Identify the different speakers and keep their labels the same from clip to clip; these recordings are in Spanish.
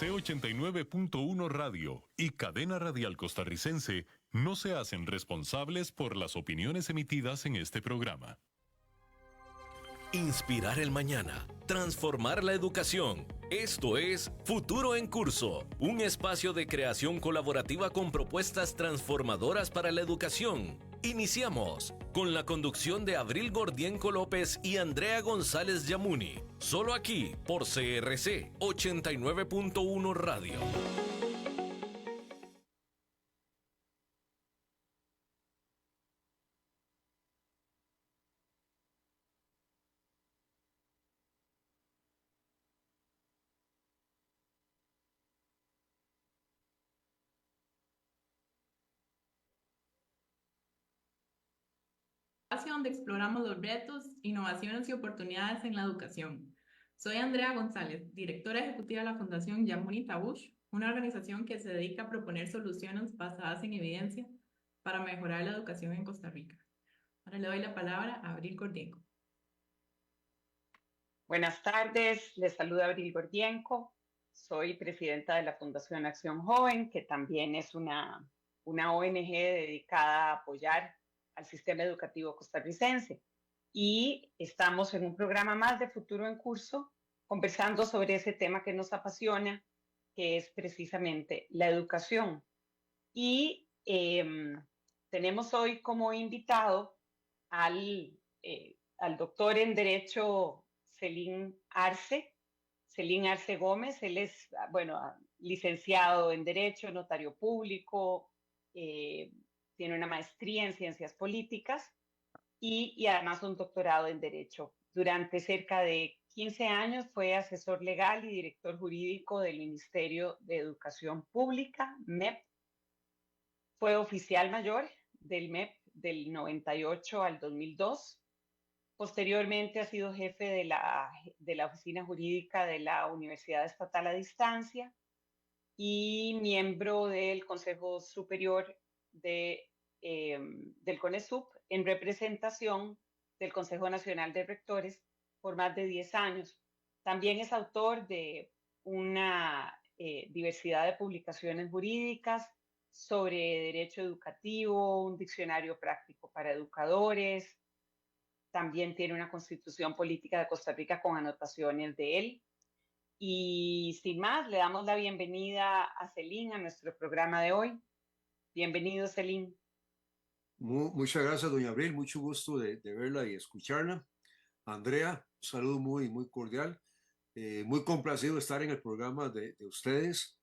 Speaker 1: CRC 89.1 Radio y Cadena Radial Costarricense no se hacen responsables por las opiniones emitidas en este programa.
Speaker 2: Inspirar el mañana, transformar la educación. Esto es Futuro en Curso, un espacio de creación colaborativa con propuestas transformadoras para la educación. Iniciamos con la conducción de Abril Gordienco López y Andrea González Yamuni, solo aquí por CRC 89.1 Radio.
Speaker 3: Donde exploramos los retos, innovaciones y oportunidades en la educación. Soy Andrea González, directora ejecutiva de la Fundación Yamuni Tabush, una organización que se dedica a proponer soluciones basadas en evidencia para mejorar la educación en Costa Rica. Ahora le doy la palabra a Abril Gordienco.
Speaker 4: Buenas tardes, les saluda Abril Gordienco. Soy presidenta de la Fundación Acción Joven, que también es una ONG dedicada a apoyar al sistema educativo costarricense. Y estamos en un programa más de Futuro en Curso, conversando sobre ese tema que nos apasiona, que es precisamente la educación. Y tenemos hoy como invitado al doctor en Derecho Celín Arce Gómez. Él es, licenciado en Derecho, notario público, tiene una maestría en Ciencias Políticas y además un doctorado en Derecho. Durante cerca de 15 años fue asesor legal y director jurídico del Ministerio de Educación Pública, MEP. Fue oficial mayor del MEP del 98 al 2002. Posteriormente ha sido jefe de la Oficina Jurídica de la Universidad Estatal a Distancia y miembro del Consejo Superior del CONESUP en representación del Consejo Nacional de Rectores por más de 10 años. También es autor de una diversidad de publicaciones jurídicas sobre derecho educativo, un diccionario práctico para educadores. También tiene una constitución política de Costa Rica con anotaciones de él. Y sin más, le damos la bienvenida a Celín a nuestro programa de hoy. Bienvenido, Celín.
Speaker 5: Muchas gracias, doña Abril. Mucho gusto de verla y escucharla. Andrea, un saludo muy cordial. Muy complacido de estar en el programa de ustedes.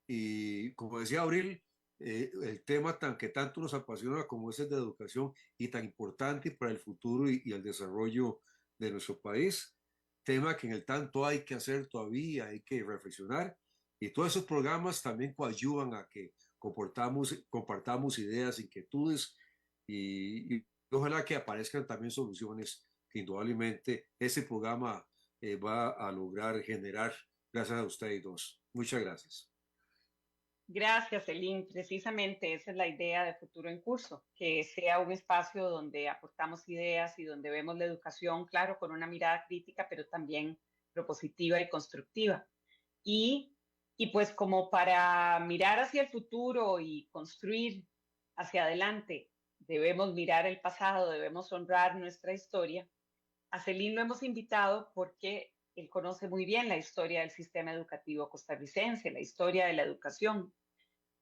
Speaker 5: Y como decía Abril, el tema que tanto nos apasiona como es el de educación y tan importante para el futuro y el desarrollo de nuestro país. Tema que en el tanto hay que hacer todavía, hay que reflexionar. Y todos esos programas también coadyuvan a que compartamos ideas, inquietudes y ojalá que aparezcan también soluciones que indudablemente ese programa va a lograr generar gracias a ustedes dos. Muchas gracias.
Speaker 4: Gracias, Celín. Precisamente esa es la idea de Futuro en Curso, que sea un espacio donde aportamos ideas y donde vemos la educación, claro, con una mirada crítica, pero también propositiva y constructiva. Y pues como para mirar hacia el futuro y construir hacia adelante, debemos mirar el pasado, debemos honrar nuestra historia. A Celín lo hemos invitado porque él conoce muy bien la historia del sistema educativo costarricense, la historia de la educación.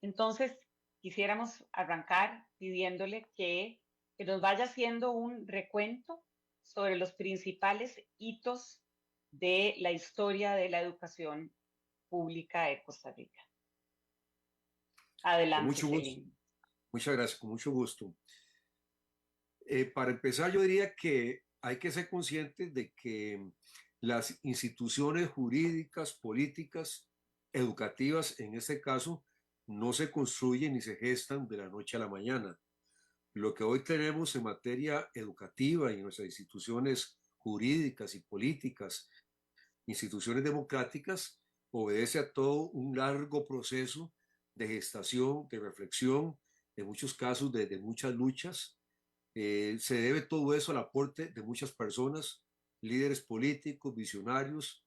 Speaker 4: Entonces, quisiéramos arrancar pidiéndole que nos vaya haciendo un recuento sobre los principales hitos de la historia de la educación pública de Costa Rica. Adelante, Celín.
Speaker 5: Muchas gracias, con mucho gusto. Para empezar, yo diría que hay que ser conscientes de que las instituciones jurídicas, políticas, educativas, en este caso, no se construyen ni se gestan de la noche a la mañana. Lo que hoy tenemos en materia educativa y en nuestras instituciones jurídicas y políticas, instituciones democráticas, obedece a todo un largo proceso de gestación, de reflexión, en muchos casos de muchas luchas. Se debe todo eso al aporte de muchas personas, líderes políticos, visionarios,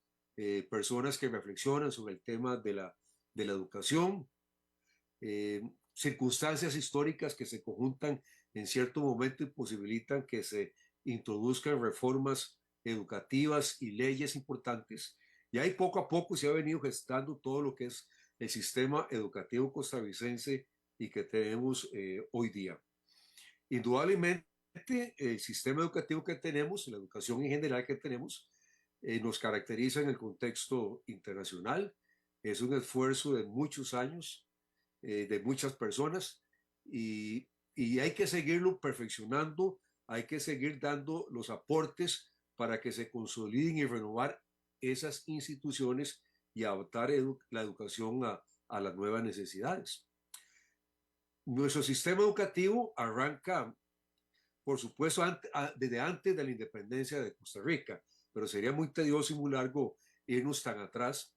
Speaker 5: personas que reflexionan sobre el tema de la educación, circunstancias históricas que se conjuntan en cierto momento y posibilitan que se introduzcan reformas educativas y leyes importantes. Y ahí poco a poco se ha venido gestando todo lo que es el sistema educativo costarricense y que tenemos hoy día. Indudablemente, el sistema educativo que tenemos, la educación en general que tenemos, nos caracteriza en el contexto internacional. Es un esfuerzo de muchos años, de muchas personas, y hay que seguirlo perfeccionando, hay que seguir dando los aportes para que se consoliden y renovar esas instituciones y adaptar la educación a las nuevas necesidades. Nuestro sistema educativo arranca, por supuesto, desde antes de la independencia de Costa Rica, pero sería muy tedioso y muy largo irnos tan atrás,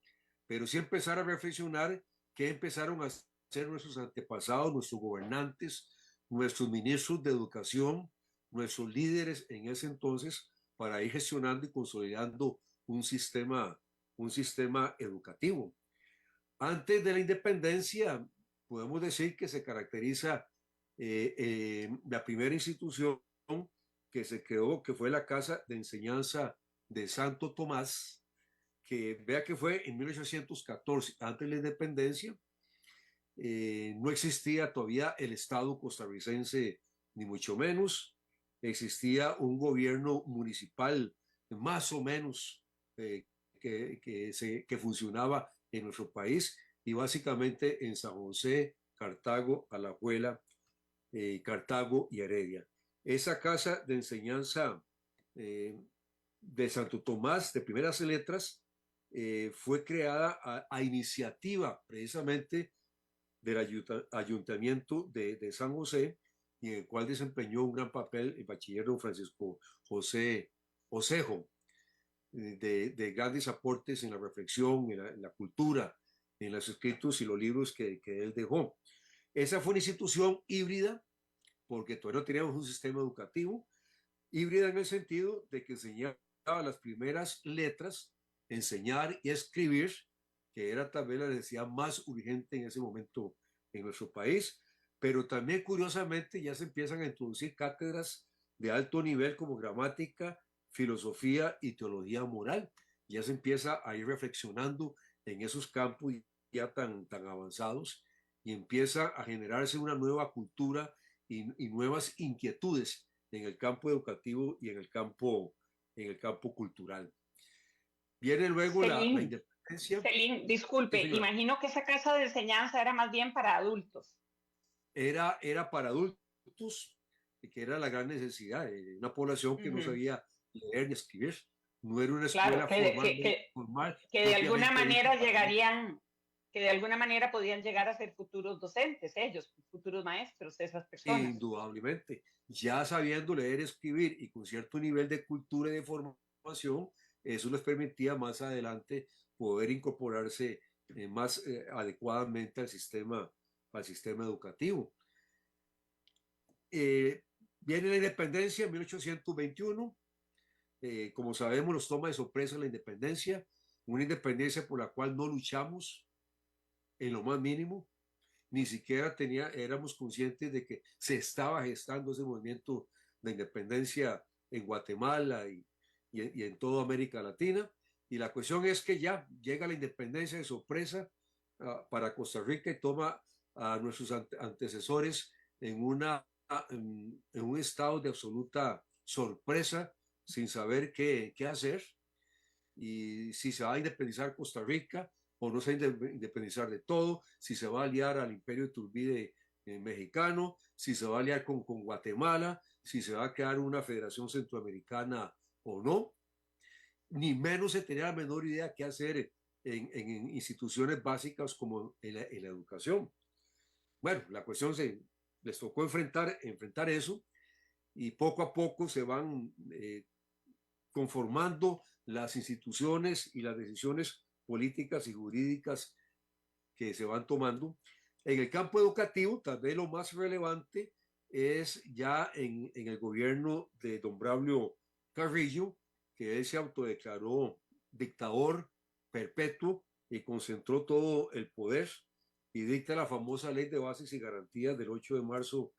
Speaker 5: pero sí empezar a reflexionar qué empezaron a hacer nuestros antepasados, nuestros gobernantes, nuestros ministros de educación, nuestros líderes en ese entonces, para ir gestionando y consolidando un sistema educativo. Antes de la independencia, podemos decir que se caracteriza la primera institución que se creó, que fue la Casa de Enseñanza de Santo Tomás, que vea que fue en 1814, antes de la independencia. No existía todavía el Estado costarricense, ni mucho menos. Existía un gobierno municipal más o menos que funcionaba en nuestro país, y básicamente en San José, Cartago, Alajuela, Cartago y Heredia. Esa casa de enseñanza de Santo Tomás, de primeras letras, fue creada a iniciativa precisamente del Ayuntamiento de San José, y en el cual desempeñó un gran papel el bachiller don Francisco José Osejo, de grandes aportes en la reflexión, en la cultura, en los escritos y los libros que él dejó. Esa fue una institución híbrida, porque todavía no teníamos un sistema educativo, híbrida en el sentido de que enseñaba las primeras letras, enseñar y escribir, que era tal vez la necesidad más urgente en ese momento en nuestro país, pero también curiosamente ya se empiezan a introducir cátedras de alto nivel como gramática, filosofía y teología moral. Ya se empieza a ir reflexionando en esos campos ya tan avanzados, y empieza a generarse una nueva cultura y nuevas inquietudes en el campo educativo y en el campo cultural. Viene luego la independencia.
Speaker 4: Celín, disculpe,
Speaker 5: Sí,
Speaker 4: imagino que esa casa de enseñanza era más bien para adultos.
Speaker 5: Era para adultos, que era la gran necesidad de una población que no sabía leer ni escribir. No era una escuela formal.
Speaker 4: Que de alguna manera que de alguna manera podían llegar a ser futuros docentes, ellos, futuros maestros, esas personas.
Speaker 5: Indudablemente, ya sabiendo leer, escribir y con cierto nivel de cultura y de formación, eso les permitía más adelante poder incorporarse más adecuadamente al sistema educativo. Viene la independencia en 1821. Como sabemos, nos toma de sorpresa la independencia, una independencia por la cual no luchamos en lo más mínimo, ni siquiera éramos conscientes de que se estaba gestando ese movimiento de independencia en Guatemala y en toda América Latina. Y la cuestión es que ya llega la independencia de sorpresa para Costa Rica, y toma a nuestros antecesores en un estado de absoluta sorpresa, sin saber qué hacer, y si se va a independizar Costa Rica o no se va a independizar de todo, si se va a aliar al Imperio Iturbide mexicano, si se va a aliar con Guatemala, si se va a crear una federación centroamericana o no. Ni menos se tenía la menor idea qué hacer en instituciones básicas como en la educación. Bueno, la cuestión les tocó enfrentar eso, y poco a poco se van conformando las instituciones y las decisiones políticas y jurídicas que se van tomando. En el campo educativo, tal vez lo más relevante es ya en el gobierno de don Braulio Carrillo, que él se autodeclaró dictador perpetuo y concentró todo el poder y dicta la famosa Ley de Bases y Garantías del 8 de marzo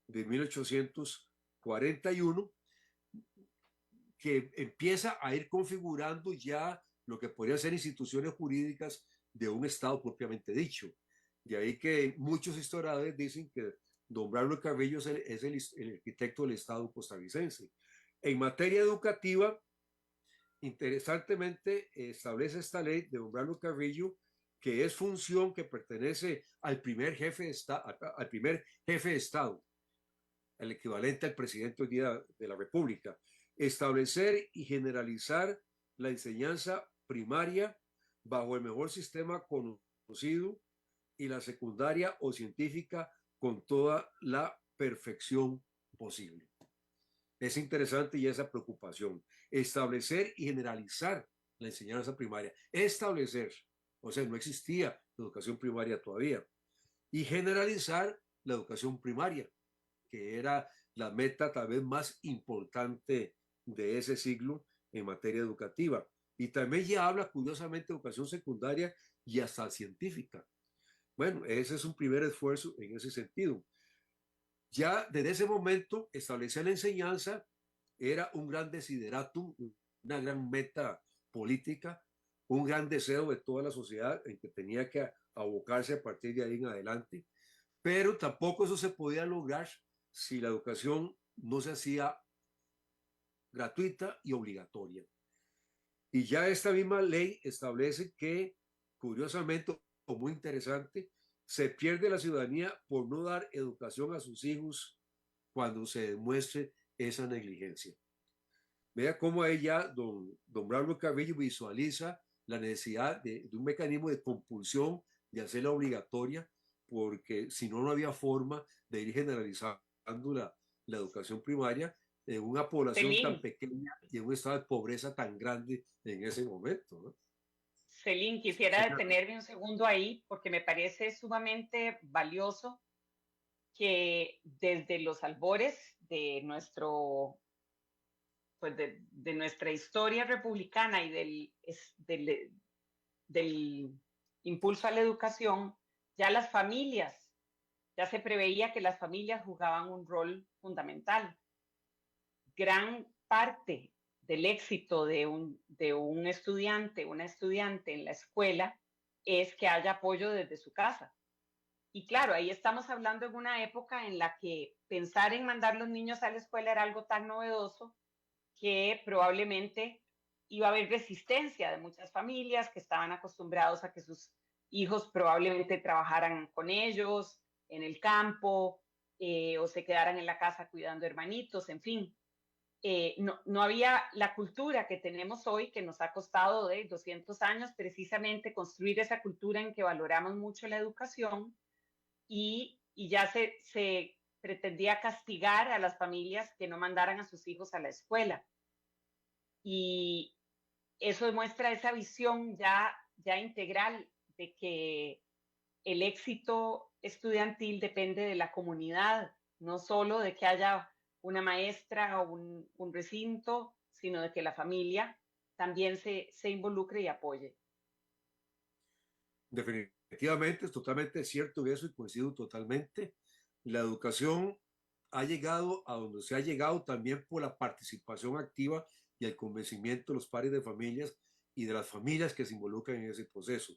Speaker 5: de 1841, que empieza a ir configurando ya lo que podrían ser instituciones jurídicas de un Estado propiamente dicho. De ahí que muchos historiadores dicen que don Braulio Carrillo es el arquitecto del Estado costarricense. En materia educativa, interesantemente, establece esta ley de don Braulio Carrillo que es función que pertenece al primer jefe de Estado, el equivalente al presidente hoy día de la República, establecer y generalizar la enseñanza primaria bajo el mejor sistema conocido y la secundaria o científica con toda la perfección posible. Es interesante y esa preocupación. Establecer y generalizar la enseñanza primaria. Establecer, o sea, no existía educación primaria todavía. Y generalizar la educación primaria, que era la meta tal vez más importante de ese siglo en materia educativa. Y también ya habla curiosamente de educación secundaria y hasta científica. Bueno, ese es un primer esfuerzo en ese sentido. Ya desde ese momento, establecer la enseñanza era un gran desideratum, una gran meta política, un gran deseo de toda la sociedad en que tenía que abocarse a partir de ahí en adelante, pero tampoco eso se podía lograr si la educación no se hacía gratuita y obligatoria. Y ya esta misma ley establece que, curiosamente, o muy interesante, se pierde la ciudadanía por no dar educación a sus hijos cuando se demuestre esa negligencia. Vea cómo ella, don Braulio Carrillo, visualiza la necesidad de un mecanismo de compulsión de hacerla obligatoria, porque si no, no había forma de ir generalizando la educación primaria en una población tan pequeña y en un estado de pobreza tan grande en ese momento, ¿no?
Speaker 4: Celín, quisiera detenerme un segundo ahí porque me parece sumamente valioso que desde los albores de nuestro, pues de nuestra historia republicana y del impulso a la educación, ya las familias, ya se preveía que las familias jugaban un rol fundamental. Gran parte del éxito de un estudiante, una estudiante en la escuela es que haya apoyo desde su casa. Y claro, ahí estamos hablando en una época en la que pensar en mandar los niños a la escuela era algo tan novedoso que probablemente iba a haber resistencia de muchas familias que estaban acostumbrados a que sus hijos probablemente trabajaran con ellos en el campo o se quedaran en la casa cuidando hermanitos, en fin. No había la cultura que tenemos hoy, que nos ha costado de 200 años precisamente construir esa cultura en que valoramos mucho la educación y ya se pretendía castigar a las familias que no mandaran a sus hijos a la escuela. Y eso demuestra esa visión ya integral de que el éxito estudiantil depende de la comunidad, no solo de que haya una maestra o un recinto, sino de que la familia también se involucre y apoye.
Speaker 5: Definitivamente, es totalmente cierto eso y coincido totalmente. La educación ha llegado a donde se ha llegado también por la participación activa y el convencimiento de los padres de familias y de las familias que se involucran en ese proceso.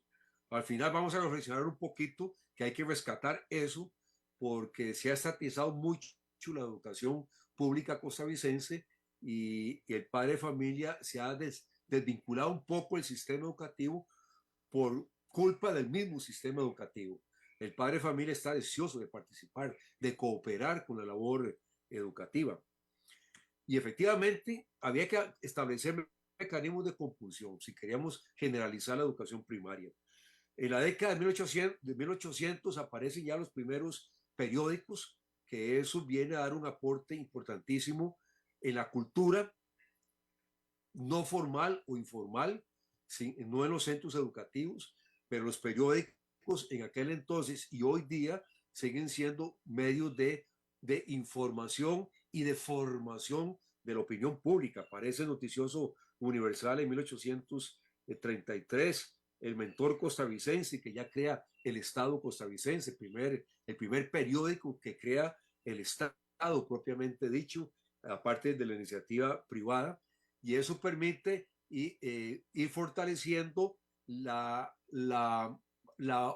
Speaker 5: Al final vamos a reflexionar un poquito que hay que rescatar eso porque se ha estatizado mucho la educación pública costarricense y el padre de familia se ha desvinculado un poco del sistema educativo por culpa del mismo sistema educativo. El padre de familia está deseoso de participar, de cooperar con la labor educativa. Y efectivamente había que establecer mecanismos de compulsión si queríamos generalizar la educación primaria. En la década de 1800 aparecen ya los primeros periódicos, que eso viene a dar un aporte importantísimo en la cultura no formal o informal, no en los centros educativos, pero los periódicos en aquel entonces y hoy día siguen siendo medios de información y de formación de la opinión pública. Aparece el Noticioso Universal en 1800 33, el Mentor costarricense, que ya crea el Estado costarricense, el primer periódico que crea el Estado propiamente dicho, aparte de la iniciativa privada, y eso permite ir fortaleciendo la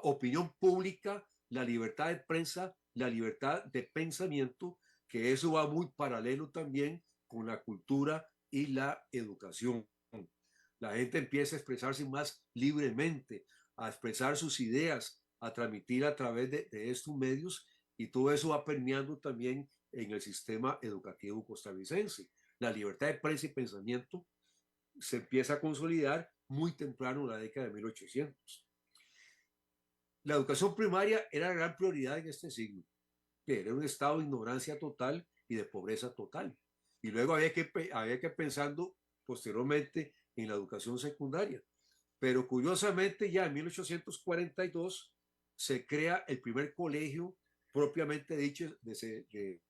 Speaker 5: opinión pública, la libertad de prensa, la libertad de pensamiento, que eso va muy paralelo también con la cultura y la educación. La gente empieza a expresarse más libremente, a expresar sus ideas, a transmitir a través de estos medios, y todo eso va permeando también en el sistema educativo costarricense. La libertad de prensa y pensamiento se empieza a consolidar muy temprano en la década de 1800. La educación primaria era la gran prioridad en este siglo. Era un estado de ignorancia total y de pobreza total. Y luego había que pensando posteriormente en la educación secundaria. Pero curiosamente ya en 1842 se crea el primer colegio propiamente dicho de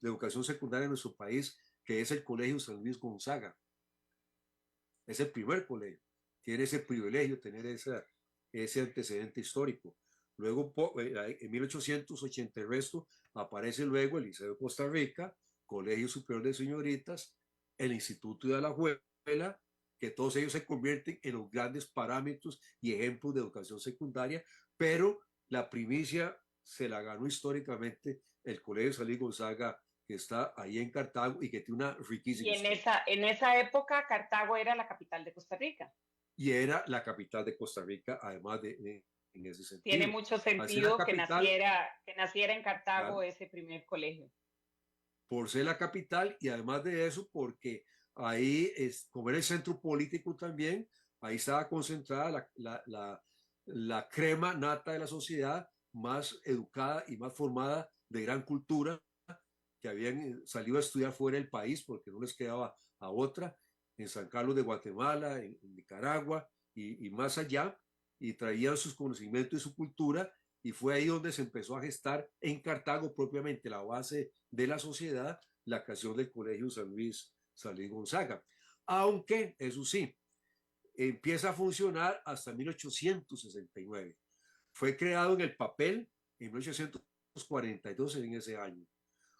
Speaker 5: educación secundaria en nuestro país, que es el Colegio San Luis Gonzaga. Es el primer colegio. Tiene ese privilegio de tener ese antecedente histórico. Luego, en 1880 el resto, aparece luego el Liceo de Costa Rica, Colegio Superior de Señoritas, el Instituto de Alajuela, que todos ellos se convierten en los grandes parámetros y ejemplos de educación secundaria, pero la primicia se la ganó históricamente el Colegio San Luis Gonzaga, que está ahí en Cartago y que tiene una riquísima
Speaker 4: historia. En esa época Cartago era la capital de Costa Rica.
Speaker 5: Y era la capital de Costa Rica, además en ese sentido.
Speaker 4: Tiene mucho sentido que naciera en Cartago, claro, ese primer colegio.
Speaker 5: Por ser la capital, y además de eso, porque ahí, como era el centro político también, ahí estaba concentrada la crema nata de la sociedad, más educada y más formada, de gran cultura, que habían salido a estudiar fuera del país porque no les quedaba a otra, en San Carlos de Guatemala, en Nicaragua y más allá, y traían sus conocimientos y su cultura, y fue ahí donde se empezó a gestar en Cartago propiamente la base de la sociedad, la creación del Colegio San Luis Gonzaga. Aunque, eso sí, empieza a funcionar hasta 1869. Fue creado en el papel en 1842, en ese año,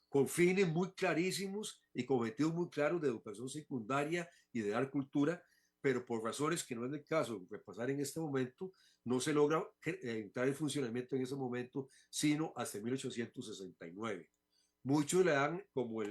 Speaker 5: con fines muy clarísimos y con objetivos muy claros de educación secundaria y de dar cultura, pero por razones que no es el caso de repasar en este momento, no se logra entrar en funcionamiento en ese momento, sino hasta 1869. Muchos le dan como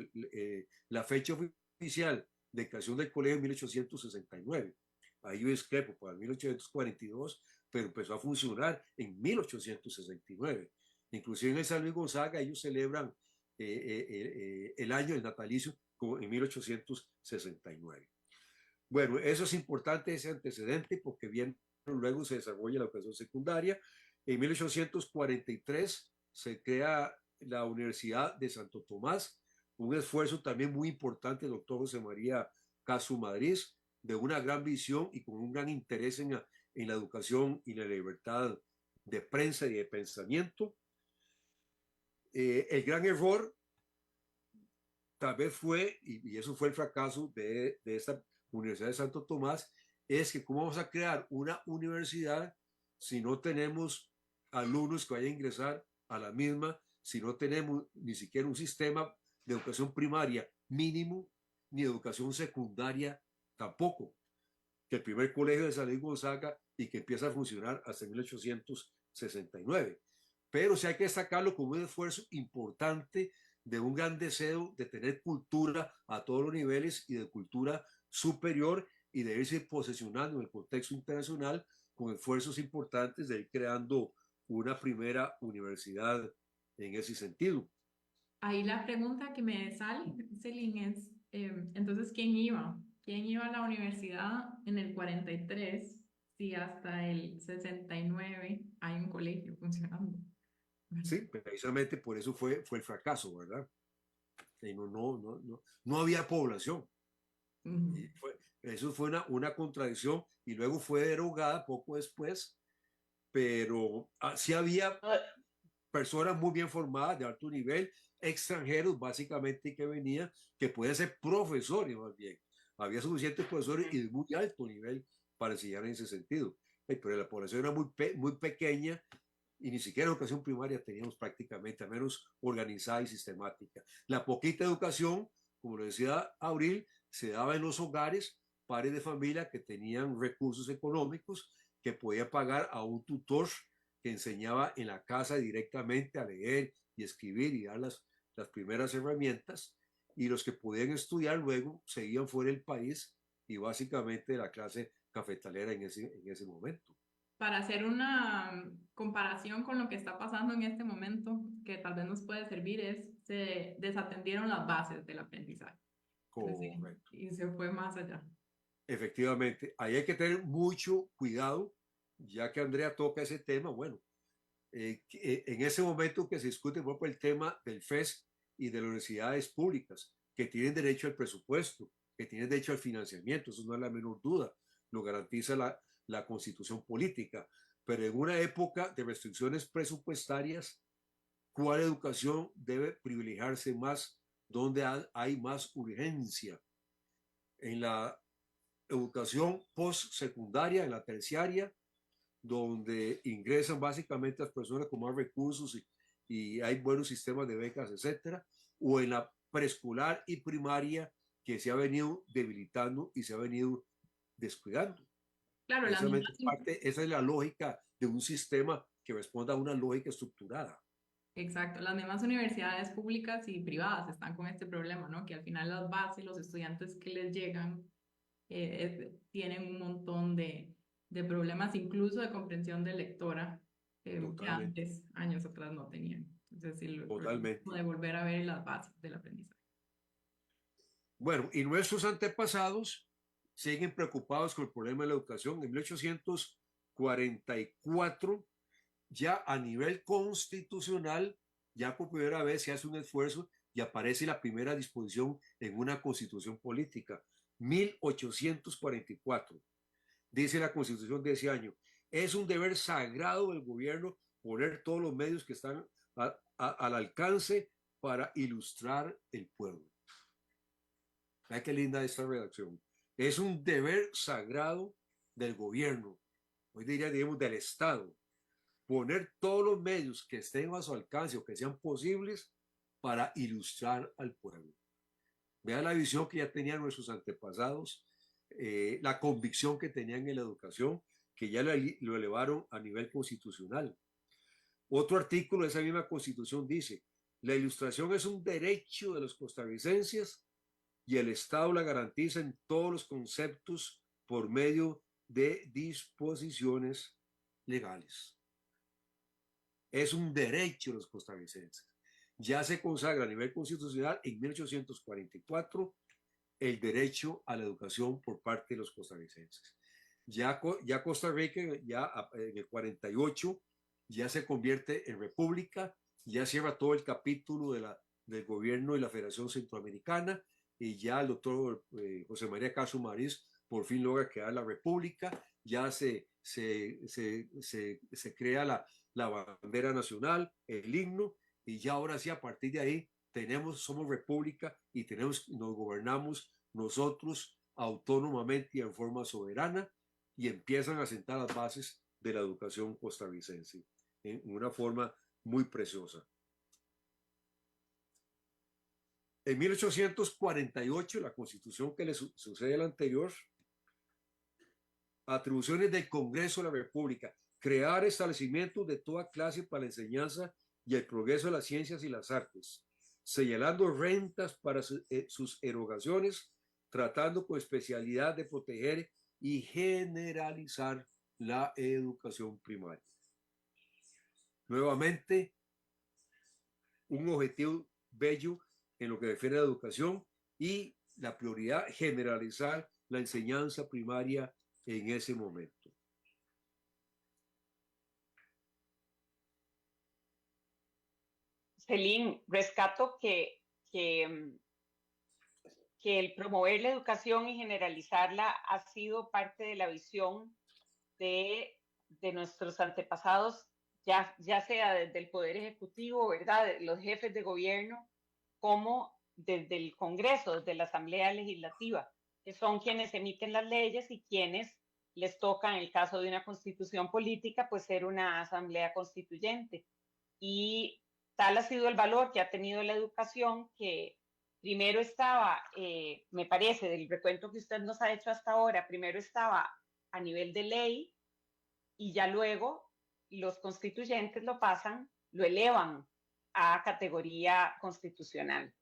Speaker 5: la fecha oficial de creación del colegio en 1869. Ahí yo discrepo para 1842, pero empezó a funcionar en 1869. Inclusive en el San Luis Gonzaga ellos celebran el año del natalicio en 1869. Bueno, eso es importante, ese antecedente, porque bien luego se desarrolla la educación secundaria. En 1843 se crea la Universidad de Santo Tomás, un esfuerzo también muy importante del doctor José María Casu Madrid, de una gran visión y con un gran interés en la educación y la libertad de prensa y de pensamiento. El gran error tal vez fue, y eso fue el fracaso de esta Universidad de Santo Tomás, es que cómo vamos a crear una universidad si no tenemos alumnos que vayan a ingresar a la misma, si no tenemos ni siquiera un sistema de educación primaria mínimo, ni educación secundaria tampoco, que el primer colegio de San Luis Gonzaga y que empieza a funcionar hasta 1869. Pero sí hay que destacarlo como un esfuerzo importante de un gran deseo de tener cultura a todos los niveles y de cultura superior y de irse posesionando en el contexto internacional con esfuerzos importantes de ir creando una primera universidad en ese sentido.
Speaker 3: Ahí la pregunta que me sale, Celine, es, entonces, ¿quién iba? ¿Quién iba a la universidad en el 43 si hasta el 69 hay un colegio funcionando?
Speaker 5: Sí, precisamente por eso fue el fracaso, ¿verdad? No había población. Y eso fue una contradicción y luego fue derogada poco después, pero sí había personas muy bien formadas, de alto nivel, extranjeros básicamente que venían, que podían ser profesores más bien. Había suficientes profesores y de muy alto nivel para enseñar en ese sentido. Pero la población era muy pequeña y ni siquiera educación primaria teníamos prácticamente, a menos organizada y sistemática. La poquita educación, como lo decía Abril, se daba en los hogares, padres de familia que tenían recursos económicos, que podía pagar a un tutor que enseñaba en la casa directamente a leer y escribir y dar las primeras herramientas, y los que podían estudiar luego seguían fuera del país y básicamente la clase cafetalera en ese momento.
Speaker 3: Para hacer una comparación con lo que está pasando en este momento, que tal vez nos puede servir, se desatendieron las bases del aprendizaje.
Speaker 5: Correcto.
Speaker 3: Y se fue más allá.
Speaker 5: Efectivamente, ahí hay que tener mucho cuidado, ya que Andrea toca ese tema. Bueno, en ese momento que se discute por ejemplo, el tema del FES y de las universidades públicas, que tienen derecho al presupuesto, que tienen derecho al financiamiento, eso no es la menor duda, lo garantiza la constitución política, pero en una época de restricciones presupuestarias, ¿cuál educación debe privilegiarse más? ¿Dónde hay más urgencia? En la educación postsecundaria, en la terciaria, donde ingresan básicamente las personas con más recursos y hay buenos sistemas de becas, etcétera, o en la preescolar y primaria que se ha venido debilitando y se ha venido descuidando.
Speaker 3: Claro,
Speaker 5: Esa es la lógica de un sistema que responda a una lógica estructurada.
Speaker 3: Exacto, las mismas universidades públicas y privadas están con este problema, ¿no? Que al final las bases, los estudiantes que les llegan, tienen un montón de problemas, incluso de comprensión de lectora, que antes, años atrás, no tenían. Entonces, sí,
Speaker 5: Totalmente.
Speaker 3: de volver a ver las bases del aprendizaje.
Speaker 5: Bueno, y nuestros antepasados siguen preocupados con el problema de la educación. En 1844, ya a nivel constitucional, ya por primera vez se hace un esfuerzo y aparece la primera disposición en una constitución política. 1844. Dice la constitución de ese año, es un deber sagrado del gobierno poner todos los medios que están al alcance para ilustrar el pueblo. Ay, qué linda esta redacción. Es un deber sagrado del gobierno, hoy diría, digamos, del Estado, poner todos los medios que estén a su alcance o que sean posibles para ilustrar al pueblo. Vea la visión que ya tenían nuestros antepasados, la convicción que tenían en la educación, que ya lo elevaron a nivel constitucional. Otro artículo de esa misma constitución dice, la ilustración es un derecho de los costarricenses y el Estado la garantiza en todos los conceptos por medio de disposiciones legales. Es un derecho de los costarricenses. Ya se consagra a nivel constitucional en 1844 el derecho a la educación por parte de los costarricenses. Ya Costa Rica, ya en el 48, ya se convierte en república, ya cierra todo el capítulo del gobierno y la Federación Centroamericana, y ya el doctor José María Caso Mariz por fin logra crear la república, ya se crea la bandera nacional, el himno, y ya ahora sí, a partir de ahí, somos república y nos gobernamos nosotros autónomamente y en forma soberana, y empiezan a sentar las bases de la educación costarricense en una forma muy preciosa. En 1848, la constitución que le sucede a la anterior, atribuciones del Congreso de la República, crear establecimientos de toda clase para la enseñanza y el progreso de las ciencias y las artes, señalando rentas para sus erogaciones, tratando con especialidad de proteger y generalizar la educación primaria. Nuevamente, un objetivo bello en lo que refiere a la educación y la prioridad, generalizar la enseñanza primaria en ese momento.
Speaker 4: Celín, rescato que el promover la educación y generalizarla ha sido parte de la visión de nuestros antepasados, ya sea desde el Poder Ejecutivo, ¿verdad?, los jefes de gobierno, como desde el Congreso, desde la Asamblea Legislativa, que son quienes emiten las leyes y quienes les toca, en el caso de una constitución política, pues ser una asamblea constituyente. Y tal ha sido el valor que ha tenido la educación, que primero estaba, me parece, del recuento que usted nos ha hecho hasta ahora, primero estaba a nivel de ley y ya luego los constituyentes lo pasan, lo elevan a categoría constitucional,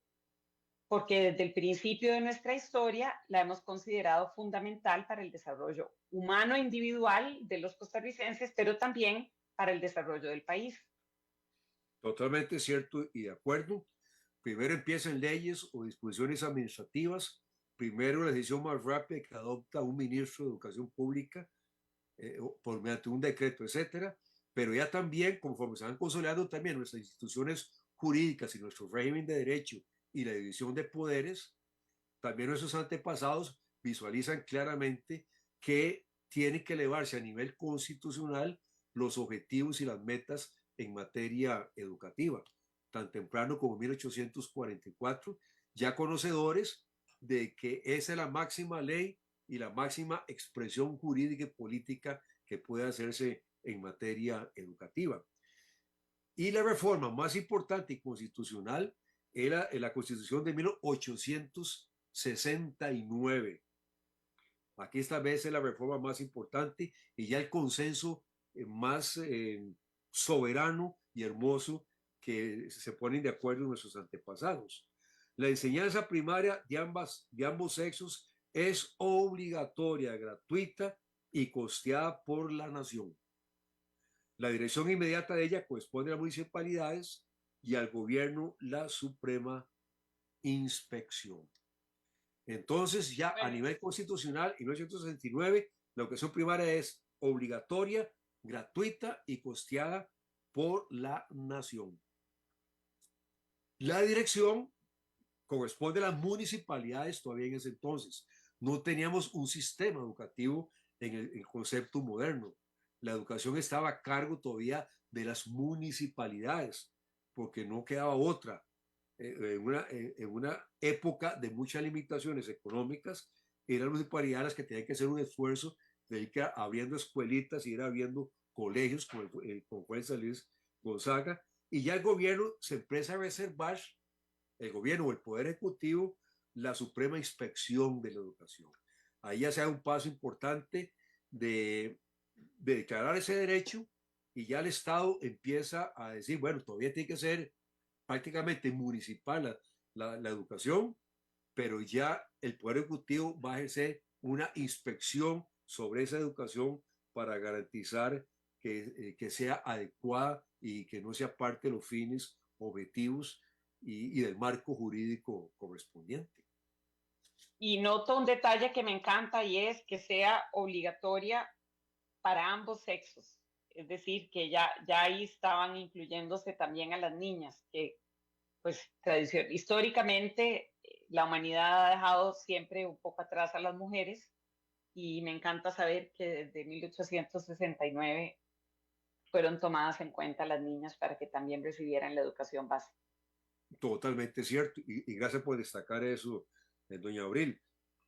Speaker 4: porque desde el principio de nuestra historia la hemos considerado fundamental para el desarrollo humano individual de los costarricenses, pero también para el desarrollo del país.
Speaker 5: Totalmente cierto y de acuerdo. Primero empiezan leyes o disposiciones administrativas. Primero la decisión más rápida que adopta un ministro de Educación Pública por mediante un decreto, etcétera. Pero ya también, conforme se van consolidando también nuestras instituciones jurídicas y nuestro régimen de derecho y la división de poderes, también nuestros antepasados visualizan claramente que tiene que elevarse a nivel constitucional los objetivos y las metas en materia educativa, tan temprano como 1844, ya conocedores de que esa es la máxima ley y la máxima expresión jurídica y política que puede hacerse en materia educativa. Y la reforma más importante y constitucional era la Constitución de 1869. Aquí esta vez es la reforma más importante y ya el consenso más soberano y hermoso que se ponen de acuerdo nuestros antepasados. La enseñanza primaria de ambos sexos es obligatoria, gratuita y costeada por la nación. La dirección inmediata de ella corresponde a las municipalidades y al gobierno la suprema inspección. Entonces, ya a nivel constitucional, en 1969, la educación primaria es obligatoria, gratuita y costeada por la nación. La dirección corresponde a las municipalidades todavía en ese entonces. No teníamos un sistema educativo en el concepto moderno. La educación estaba a cargo todavía de las municipalidades, porque no quedaba otra. En una época de muchas limitaciones económicas, eran las municipalidades las que tenían que hacer un esfuerzo de ir abriendo escuelitas y ir abriendo colegios, como fue en San Luis Gonzaga, y ya el gobierno se empieza a reservar, el gobierno o el Poder Ejecutivo, la suprema inspección de la educación. Ahí ya se da un paso importante de declarar ese derecho y ya el Estado empieza a decir, bueno, todavía tiene que ser prácticamente municipal la educación, pero ya el Poder Ejecutivo va a ejercer una inspección sobre esa educación para garantizar que sea adecuada y que no sea parte de los fines, objetivos y del marco jurídico correspondiente.
Speaker 4: Y noto un detalle que me encanta y es que sea obligatoria para ambos sexos. Es decir, que ya ahí estaban incluyéndose también a las niñas, que pues históricamente la humanidad ha dejado siempre un poco atrás a las mujeres, y me encanta saber que desde 1869 fueron tomadas en cuenta las niñas para que también recibieran la educación básica.
Speaker 5: Totalmente cierto, y gracias por destacar eso, doña Abril.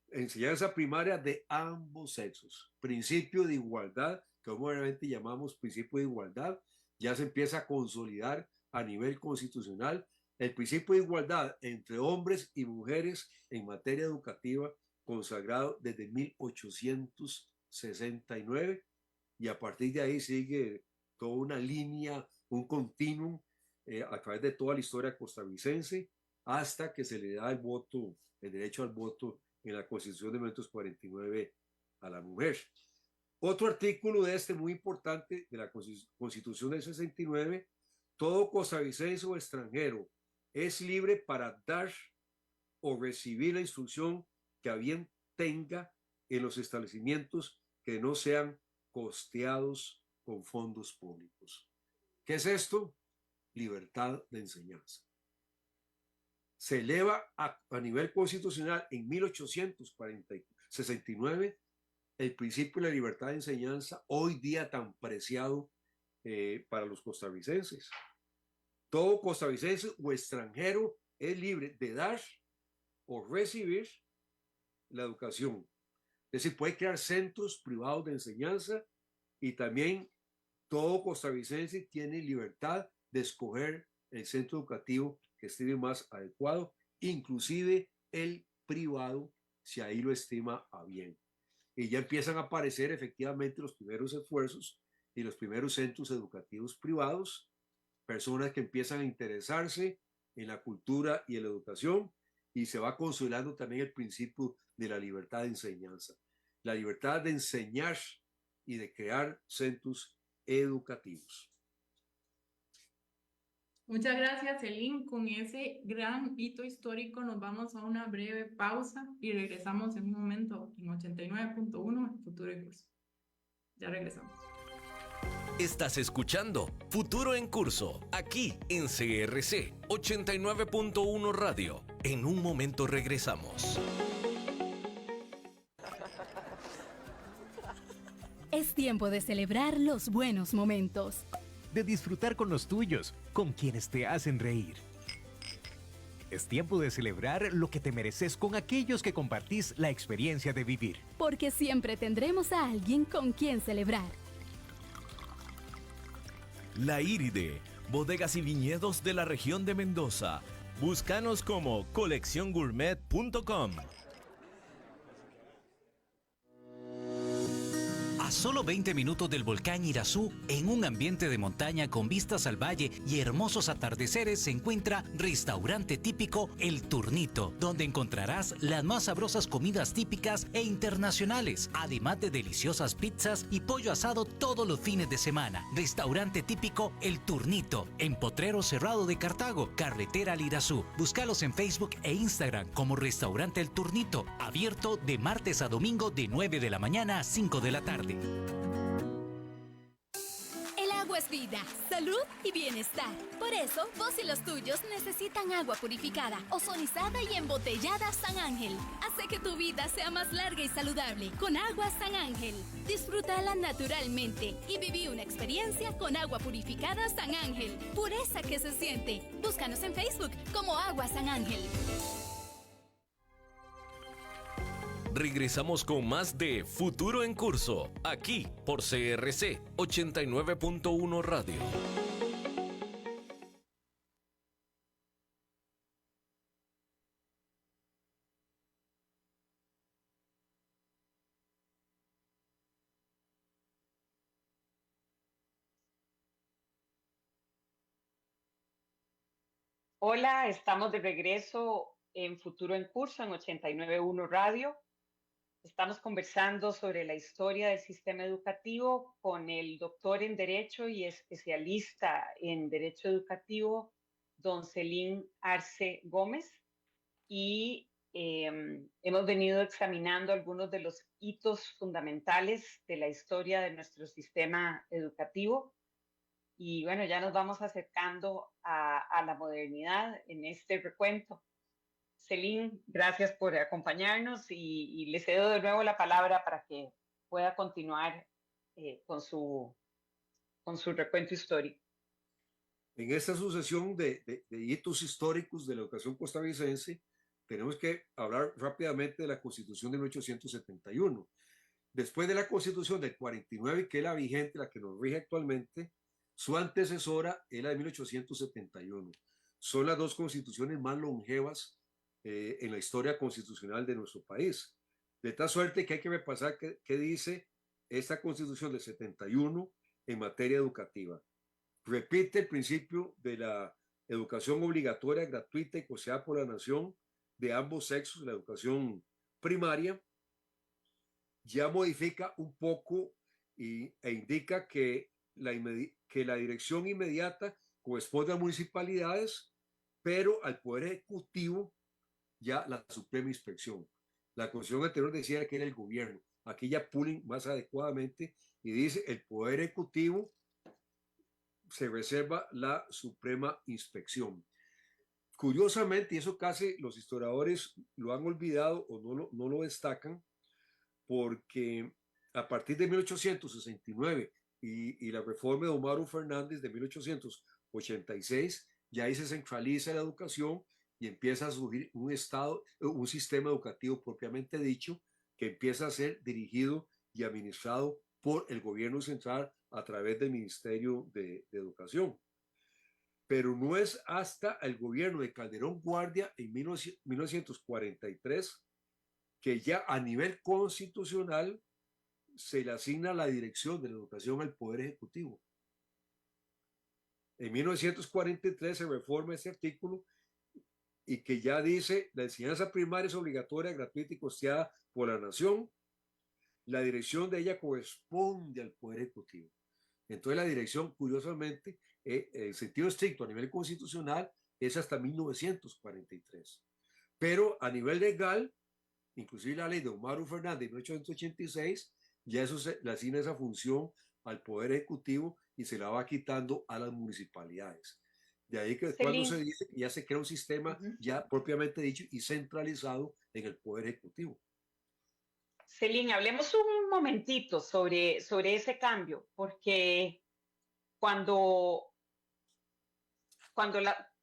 Speaker 5: Enseñanza primaria de ambos sexos, principio de igualdad, que obviamente llamamos principio de igualdad, ya se empieza a consolidar a nivel constitucional el principio de igualdad entre hombres y mujeres en materia educativa, consagrado desde 1869, y a partir de ahí sigue toda una línea, un continuum a través de toda la historia costarricense, hasta que se le da el voto, el derecho al voto en la Constitución de 1949 a la mujer. Otro artículo de este muy importante de la Constitución del 69, todo costarricense o extranjero es libre para dar o recibir la instrucción que a bien tenga en los establecimientos que no sean costeados con fondos públicos. ¿Qué es esto? Libertad de enseñanza. Se eleva a nivel constitucional en 1869 el principio de la libertad de enseñanza, hoy día tan preciado para los costarricenses. Todo costarricense o extranjero es libre de dar o recibir la educación, Es decir, puede crear centros privados de enseñanza y también todo costarricense tiene libertad de escoger el centro educativo que estime más adecuado, inclusive el privado, si ahí lo estima a bien. Y ya empiezan a aparecer efectivamente los primeros esfuerzos y los primeros centros educativos privados, personas que empiezan a interesarse en la cultura y en la educación, y se va consolidando también el principio de la libertad de enseñanza, la libertad de enseñar y de crear centros educativos.
Speaker 3: Muchas gracias, Celín. Con ese gran hito histórico nos vamos a una breve pausa y regresamos en un momento en 89.1 Futuro en Curso. Ya regresamos.
Speaker 2: Estás escuchando Futuro en Curso, aquí en CRC 89.1 Radio. En un momento regresamos.
Speaker 6: Es tiempo de celebrar los buenos momentos.
Speaker 7: De disfrutar con los tuyos, con quienes te hacen reír. Es tiempo de celebrar lo que te mereces con aquellos que compartís la experiencia de vivir.
Speaker 6: Porque siempre tendremos a alguien con quien celebrar.
Speaker 2: La Iride, bodegas y viñedos de la región de Mendoza. Búscanos como colecciongourmet.com.
Speaker 8: A solo 20 minutos del volcán Irazú, en un ambiente de montaña con vistas al valle y hermosos atardeceres, se encuentra Restaurante Típico El Turnito, donde encontrarás las más sabrosas comidas típicas e internacionales, además de deliciosas pizzas y pollo asado todos los fines de semana. Restaurante Típico El Turnito, en Potrero Cerrado de Cartago, carretera al Irazú. Búscalos en Facebook e Instagram como Restaurante El Turnito, abierto de martes a domingo de 9 de la mañana a 5 de la tarde.
Speaker 6: El agua es vida, salud y bienestar. Por eso, vos y los tuyos necesitan agua purificada, ozonizada y embotellada San Ángel. Hace que tu vida sea más larga y saludable con agua San Ángel. Disfrútala naturalmente y viví una experiencia con agua purificada San Ángel. Pureza que se siente. Búscanos en Facebook como Agua San Ángel.
Speaker 2: Regresamos con más de Futuro en Curso, aquí por CRC 89.1 Radio.
Speaker 4: Hola, estamos de regreso en Futuro en Curso en 89.1 Radio. Estamos conversando sobre la historia del sistema educativo con el doctor en Derecho y especialista en Derecho Educativo, don Celín Arce Gómez. Y hemos venido examinando algunos de los hitos fundamentales de la historia de nuestro sistema educativo. Y bueno, ya nos vamos acercando a la modernidad en este recuento. Celín, gracias por acompañarnos y le cedo de nuevo la palabra para que pueda continuar con su recuento histórico.
Speaker 5: En esta sucesión de hitos históricos de la educación costarricense, tenemos que hablar rápidamente de la Constitución de 1871. Después de la Constitución del 49, que es la vigente, la que nos rige actualmente, su antecesora es la de 1871. Son las dos constituciones más longevas en la historia constitucional de nuestro país. De tal suerte que hay que repasar qué dice esta Constitución del 71 en materia educativa. Repite el principio de la educación obligatoria, gratuita y costeada por la nación de ambos sexos, la educación primaria. Ya modifica un poco e indica que la dirección inmediata corresponde a municipalidades, pero al Poder Ejecutivo ya la Suprema Inspección. La Constitución anterior decía que era el gobierno. Aquí ya pulen más adecuadamente y dice el Poder Ejecutivo se reserva la Suprema Inspección. Curiosamente, y eso casi los historiadores lo han olvidado o no lo destacan, porque a partir de 1869 y la reforma de Omaro Fernández de 1886, ya ahí se centraliza la educación y empieza a surgir un sistema educativo propiamente dicho, que empieza a ser dirigido y administrado por el gobierno central a través del Ministerio de Educación. Pero no es hasta el gobierno de Calderón Guardia en 1943 que ya a nivel constitucional se le asigna la dirección de la educación al Poder Ejecutivo. En 1943 se reforma ese artículo y que ya dice: la enseñanza primaria es obligatoria, gratuita y costeada por la nación. La dirección de ella corresponde al Poder Ejecutivo. Entonces la dirección, curiosamente, en sentido estricto a nivel constitucional, es hasta 1943. Pero a nivel legal, inclusive la ley de Omar Fernández de 1886, ya eso le asigna esa función al Poder Ejecutivo y se la va quitando a las municipalidades. De ahí que cuando se dice que ya se crea un sistema ya propiamente dicho y centralizado en el Poder Ejecutivo.
Speaker 4: Celine, hablemos un momentito sobre ese cambio, porque cuando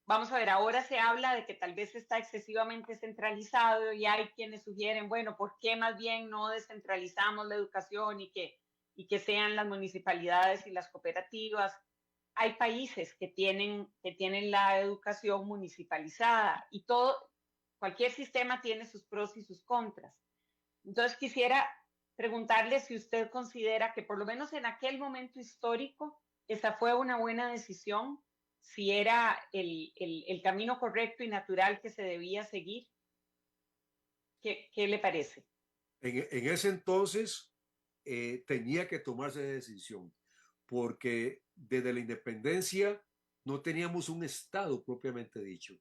Speaker 4: vamos a ver, ahora se habla de que tal vez está excesivamente centralizado y hay quienes sugieren, bueno, ¿por qué más bien no descentralizamos la educación y que sean las municipalidades y las cooperativas? Hay países que tienen la educación municipalizada y cualquier sistema tiene sus pros y sus contras. Entonces quisiera preguntarle si usted considera que por lo menos en aquel momento histórico esa fue una buena decisión, si era el camino correcto y natural que se debía seguir. ¿Qué le parece?
Speaker 5: En ese entonces tenía que tomarse esa decisión, porque desde la independencia no teníamos un Estado propiamente dicho,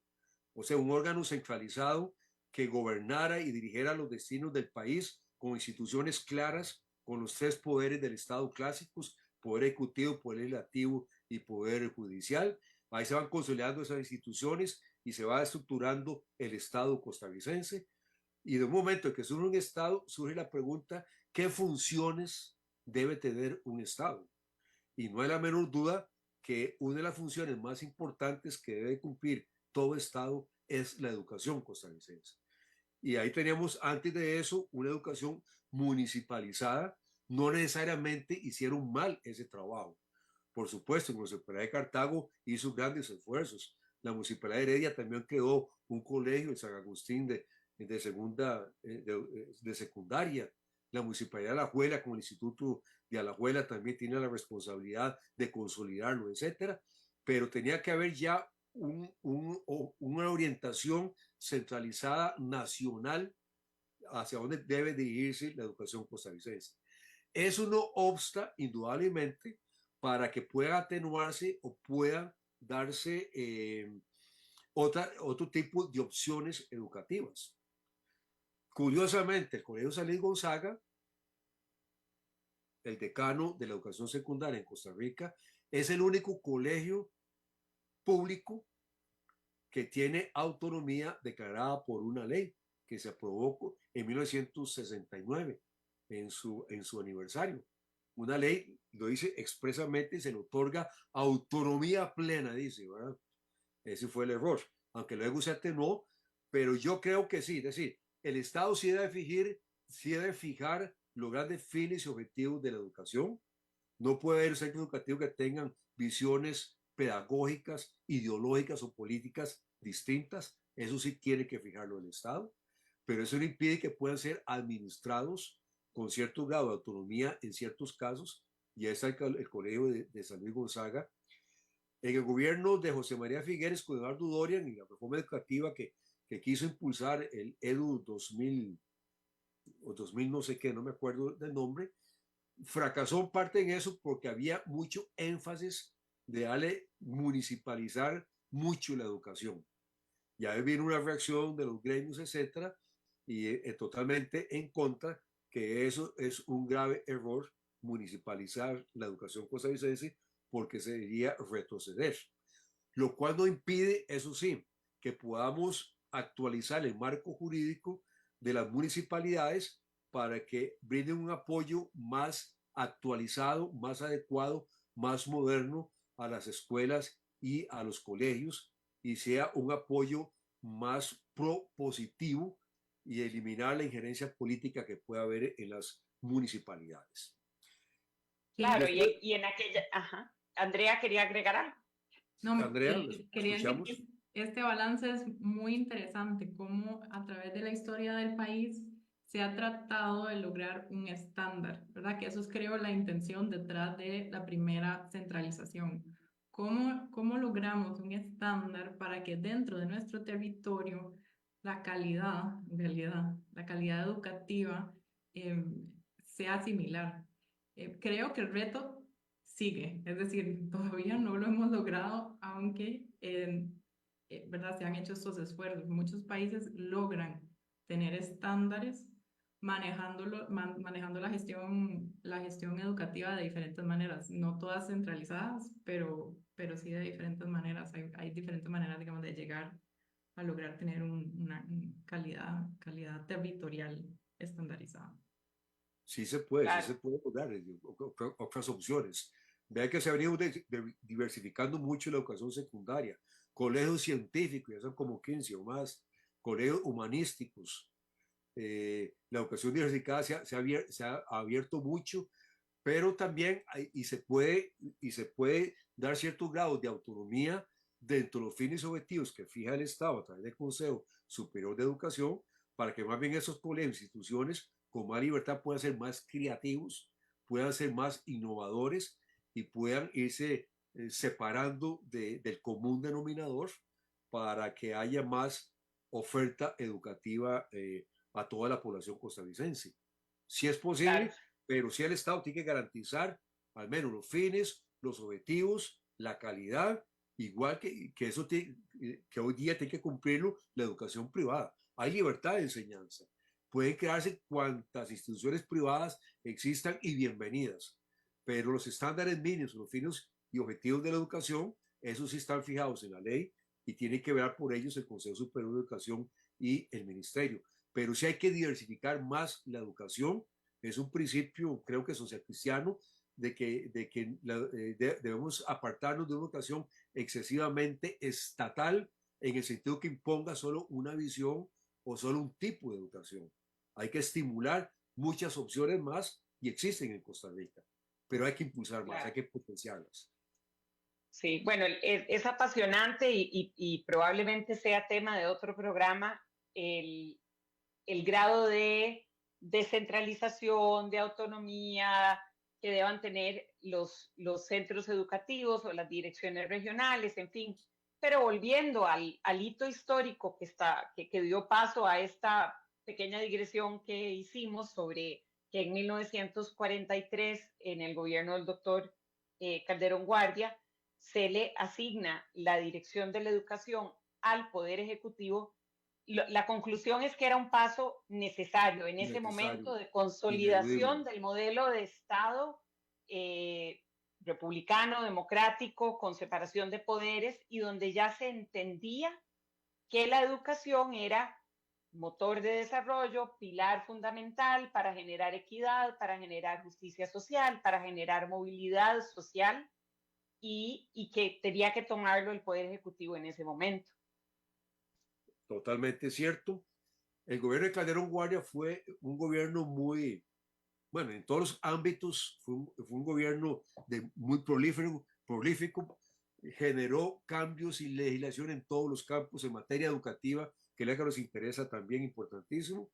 Speaker 5: o sea, un órgano centralizado que gobernara y dirigiera los destinos del país con instituciones claras, con los tres poderes del Estado clásicos: poder ejecutivo, poder legislativo y poder judicial. Ahí se van consolidando esas instituciones y se va estructurando el Estado costarricense. Y de un momento en que surge un Estado, surge la pregunta: ¿qué funciones debe tener un Estado? Y no hay la menor duda que una de las funciones más importantes que debe cumplir todo Estado es la educación costarricense. Y ahí teníamos antes de eso una educación municipalizada. No necesariamente hicieron mal ese trabajo. Por supuesto, la Municipalidad de Cartago hizo grandes esfuerzos. La Municipalidad de Heredia también creó un colegio en San Agustín de secundaria. La Municipalidad de Alajuela, con el Instituto de Alajuela, también tiene la responsabilidad de consolidarlo, etcétera. Pero tenía que haber ya una orientación centralizada nacional hacia dónde debe dirigirse la educación costarricense. Eso no obsta indudablemente para que pueda atenuarse o pueda darse otro tipo de opciones educativas. Curiosamente, el Colegio San Luis Gonzaga, el decano de la educación secundaria en Costa Rica, es el único colegio público que tiene autonomía declarada por una ley que se aprobó en 1969 en su aniversario. Una ley lo dice expresamente y se le otorga autonomía plena, dice, ¿verdad? Ese fue el error, aunque luego se atenuó, pero yo creo que sí, es decir, el Estado sí debe fijar los grandes fines y objetivos de la educación. No puede haber centros educativos que tengan visiones pedagógicas, ideológicas o políticas distintas. Eso sí tiene que fijarlo el Estado, pero eso no impide que puedan ser administrados con cierto grado de autonomía en ciertos casos. Y ahí está el Colegio de San Luis Gonzaga. En el gobierno de José María Figueres con Eduardo Dorian y la reforma educativa que quiso impulsar el EDU 2000 o 2000 no sé qué, no me acuerdo del nombre, fracasó en parte en eso porque había mucho énfasis de darle municipalizar mucho la educación. Y ahí viene una reacción de los gremios, etcétera, y totalmente en contra, que eso es un grave error, municipalizar la educación costarricense, porque sería retroceder. Lo cual no impide, eso sí, que podamos actualizar el marco jurídico de las municipalidades para que brinden un apoyo más actualizado, más adecuado, más moderno a las escuelas y a los colegios, y sea un apoyo más propositivo y eliminar la injerencia política que pueda haber en las municipalidades.
Speaker 4: Claro,
Speaker 5: Después,
Speaker 4: y en aquella, ajá, Andrea quería agregar algo.
Speaker 3: No,
Speaker 5: Andrea,
Speaker 3: quería decir
Speaker 5: escuchamos.
Speaker 3: que este balance es muy interesante, cómo a través de la historia del país se ha tratado de lograr un estándar, ¿verdad? Que eso es, creo, la intención detrás de la primera centralización. ¿Cómo logramos un estándar para que dentro de nuestro territorio la calidad, en realidad, la calidad educativa sea similar? Creo que el reto sigue, es decir, todavía no lo hemos logrado, aunque ¿verdad? Se han hecho estos esfuerzos. Muchos países logran tener estándares manejando la gestión educativa de diferentes maneras, no todas centralizadas, pero sí de diferentes maneras. Hay diferentes maneras, digamos, de llegar a lograr tener una calidad territorial estandarizada.
Speaker 5: Sí se puede,
Speaker 4: Claro.
Speaker 5: sí se puede lograr otras opciones. Vean que se ha venido diversificando mucho la educación secundaria, colegios científicos, ya son como 15 o más, colegios humanísticos. La educación diversificada se ha abierto mucho, pero también y se puede dar ciertos grados de autonomía dentro de los fines y objetivos que fija el Estado a través del Consejo Superior de Educación, para que más bien esos colegios, instituciones con más libertad puedan ser más creativos, puedan ser más innovadores y puedan irse separando del común denominador para que haya más oferta educativa a toda la población costarricense. Si es posible,
Speaker 4: Claro.
Speaker 5: pero sí el Estado tiene que garantizar al menos los fines, los objetivos, la calidad, igual que eso que hoy día tiene que cumplirlo la educación privada. Hay libertad de enseñanza. Pueden crearse cuantas instituciones privadas existan y bienvenidas, pero los estándares mínimos, los fines y objetivos de la educación, esos sí están fijados en la ley y tiene que velar por ellos el Consejo Superior de Educación y el Ministerio. Pero sí hay que diversificar más la educación. Es un principio, creo que social cristiano, de que debemos apartarnos de una educación excesivamente estatal en el sentido que imponga solo una visión o solo un tipo de educación. Hay que estimular muchas opciones más y existen en Costa Rica, pero hay que impulsar más,
Speaker 4: Claro.
Speaker 5: hay que potenciarlas.
Speaker 4: Sí, bueno, es apasionante y probablemente sea tema de otro programa el grado de descentralización, de autonomía que deban tener los centros educativos o las direcciones regionales, en fin. Pero volviendo al hito histórico que dio paso a esta pequeña digresión que hicimos sobre que en 1943, en el gobierno del doctor Calderón Guardia, se le asigna la dirección de la educación al Poder Ejecutivo. La conclusión es que era un paso necesario en ese momento de consolidación
Speaker 5: ineludible
Speaker 4: del modelo de Estado republicano, democrático, con separación de poderes, y donde ya se entendía que la educación era motor de desarrollo, pilar fundamental para generar equidad, para generar justicia social, para generar movilidad social, y que tenía que tomarlo el Poder Ejecutivo en ese momento.
Speaker 5: Totalmente cierto. El gobierno de Calderón Guardia fue un gobierno muy, bueno, en todos los ámbitos, fue un gobierno muy prolífico, generó cambios y legislación en todos los campos en materia educativa, que es la que nos interesa también, importantísimo.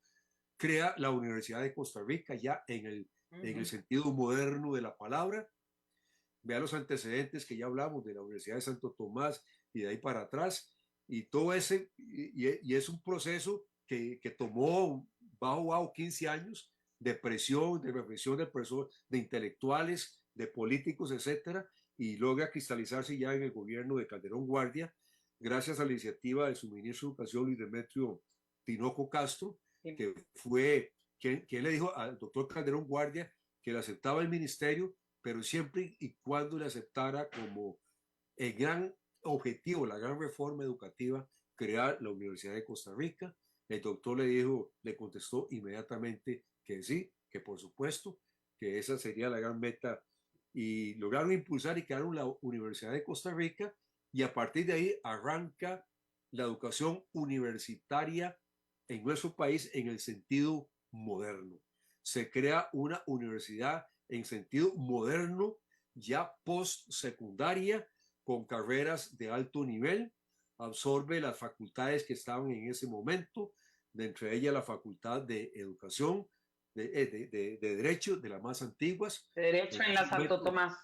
Speaker 5: Crea la Universidad de Costa Rica ya en el sentido moderno de la palabra. Vea los antecedentes que ya hablamos de la Universidad de Santo Tomás y de ahí para atrás, y todo ese, y es un proceso que tomó bajo 15 años de presión, de reflexión de intelectuales, de políticos, etcétera, y logra cristalizarse ya en el gobierno de Calderón Guardia, gracias a la iniciativa de su ministro de Educación, Luis Demetrio Tinoco Castro, que fue quien le dijo al doctor Calderón Guardia que le aceptaba el ministerio, pero siempre y cuando le aceptara como el gran objetivo, la gran reforma educativa, crear la Universidad de Costa Rica. El doctor le contestó inmediatamente que sí, que por supuesto, que esa sería la gran meta, y lograron impulsar y crearon la Universidad de Costa Rica, y a partir de ahí arranca la educación universitaria en nuestro país en el sentido moderno. Se crea una universidad en sentido moderno, ya post-secundaria, con carreras de alto nivel, absorbe las facultades que estaban en ese momento, de entre ellas la Facultad de Educación, de Derecho, de las más antiguas.
Speaker 4: De Derecho en la Santo Tomás.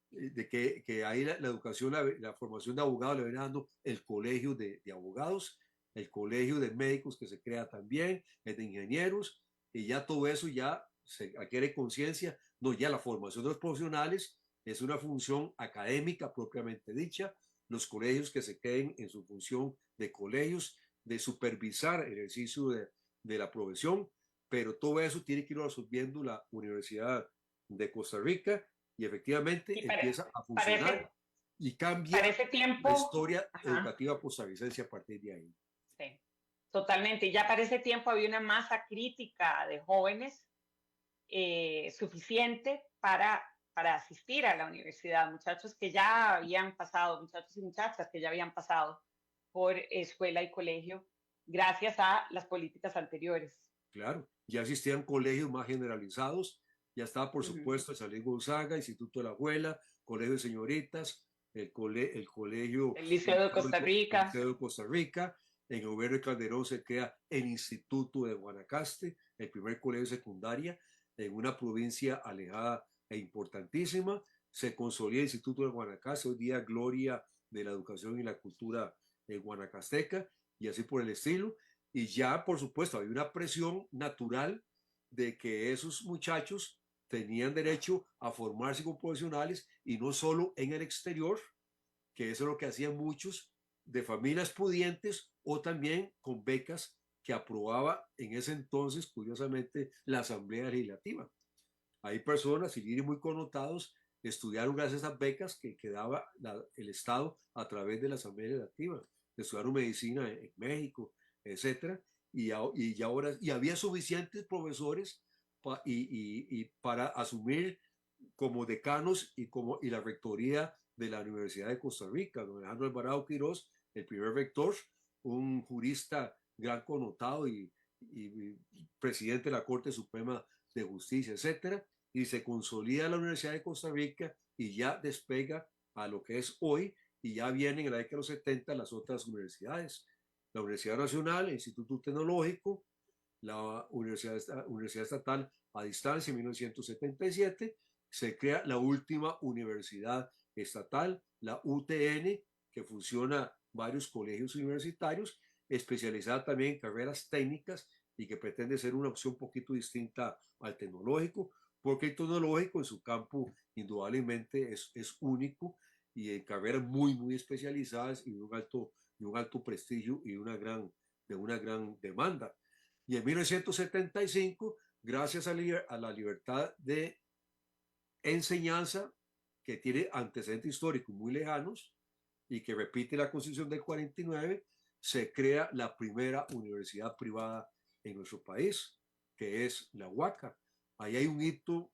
Speaker 5: De que ahí la educación, la formación de abogados le viene dando el colegio de abogados, el colegio de médicos que se crea también, el de ingenieros, y ya todo eso ya se adquiere conciencia, no, ya la formación de los profesionales es una función académica propiamente dicha, los colegios que se queden en su función de colegios, de supervisar el ejercicio de la profesión, pero todo eso tiene que ir resolviendo la Universidad de Costa Rica y efectivamente empieza a funcionar y cambia la historia educativa costarricense a partir de ahí.
Speaker 4: Sí, totalmente. Ya para ese tiempo había una masa crítica de jóvenes suficiente para asistir a la universidad, muchachos que ya habían pasado, muchachos y muchachas que ya habían pasado por escuela y colegio gracias a las políticas anteriores.
Speaker 5: Claro, ya existían colegios más generalizados, ya estaba por supuesto el Salín Gonzaga, Instituto de la Abuela, Colegio de Señoritas, el colegio...
Speaker 4: El Liceo de Costa Rica.
Speaker 5: El Liceo de Costa Rica. En el gobierno de Calderón se crea el Instituto de Guanacaste, el primer colegio de secundaria en una provincia alejada e importantísima. Se consolida el Instituto de Guanacaste, hoy día gloria de la educación y la cultura guanacasteca, y así por el estilo. Y ya, por supuesto, hay una presión natural de que esos muchachos tenían derecho a formarse como profesionales y no solo en el exterior, que eso es lo que hacían muchos de familias pudientes o también con becas que aprobaba en ese entonces, curiosamente, la Asamblea Legislativa. Hay personas, y líderes muy connotados, estudiaron gracias a esas becas que daba el Estado a través de la Asamblea Legislativa. Estudiaron medicina en México, etcétera, y había suficientes profesores para asumir como decanos y la rectoría de la Universidad de Costa Rica. Don Alejandro Alvarado Quirós, el primer rector, un jurista gran connotado y presidente de la Corte Suprema de Justicia, etcétera, y se consolida la Universidad de Costa Rica y ya despega a lo que es hoy, y ya vienen en la década de los 70 las otras universidades, la Universidad Nacional, el Instituto Tecnológico, la Universidad Estatal a Distancia en 1977, se crea la última universidad estatal, la UTN, que fusiona varios colegios universitarios, especializada también en carreras técnicas y que pretende ser una opción un poquito distinta al tecnológico, porque el tecnológico en su campo indudablemente es único y en carreras muy, muy especializadas y de un alto prestigio y de una gran demanda. Y en 1975, gracias a la libertad de enseñanza, que tiene antecedentes históricos muy lejanos y que repite la Constitución del 49, se crea la primera universidad privada en nuestro país, que es la UACA. Ahí hay un hito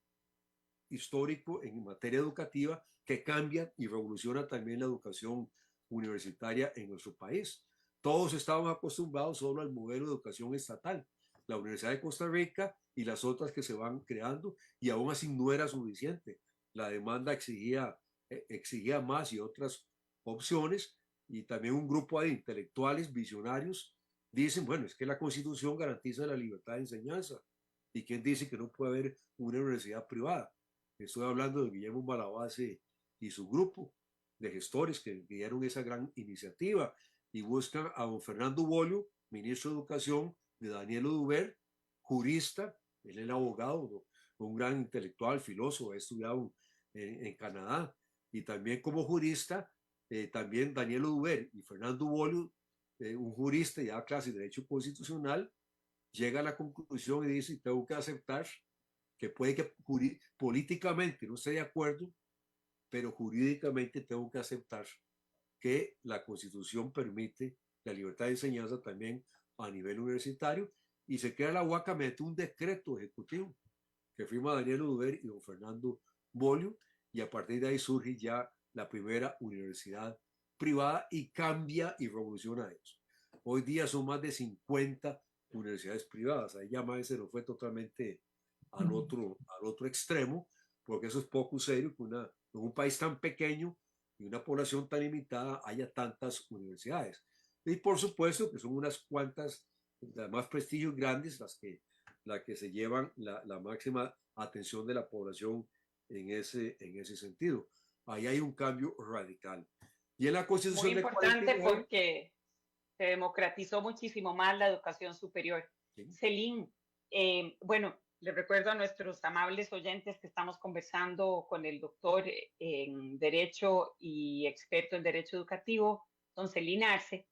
Speaker 5: histórico en materia educativa que cambia y revoluciona también la educación universitaria en nuestro país. Todos estábamos acostumbrados solo al modelo de educación estatal, la Universidad de Costa Rica y las otras que se van creando, y aún así no era suficiente. La demanda exigía más y otras opciones, y también un grupo de intelectuales visionarios dicen, bueno, es que la Constitución garantiza la libertad de enseñanza, y quién dice que no puede haber una universidad privada. Estoy hablando de Guillermo Balabase y su grupo de gestores que dieron esa gran iniciativa y buscan a don Fernando Bolio, ministro de Educación, de Daniel Oduber, jurista, él es el abogado, un gran intelectual, filósofo, ha estudiado en Canadá, y también como jurista, también Daniel Oduber y Fernando Bolio, un jurista ya clase de Derecho Constitucional, llega a la conclusión y dice, tengo que aceptar que puede que políticamente no esté de acuerdo, pero jurídicamente tengo que aceptar que la Constitución permite la libertad de enseñanza también a nivel universitario, y se crea la UACA mediante un decreto ejecutivo que firma Daniel Oduber y don Fernando Bolio, y a partir de ahí surge ya la primera universidad privada y cambia y revoluciona eso. Hoy día son más de 50 universidades privadas. Ahí ya Mae se lo fue totalmente al otro extremo, porque eso es poco serio que en un país tan pequeño y una población tan limitada haya tantas universidades. Y por supuesto que son unas cuantas, las más prestigios grandes, las que se llevan la máxima atención de la población en ese sentido. Ahí hay un cambio radical. Y en la Constitución
Speaker 4: muy importante porque se democratizó muchísimo más la educación superior. Sí. Celín, bueno, les recuerdo a nuestros amables oyentes que estamos conversando con el doctor en Derecho y experto en Derecho Educativo, don Celín Arce.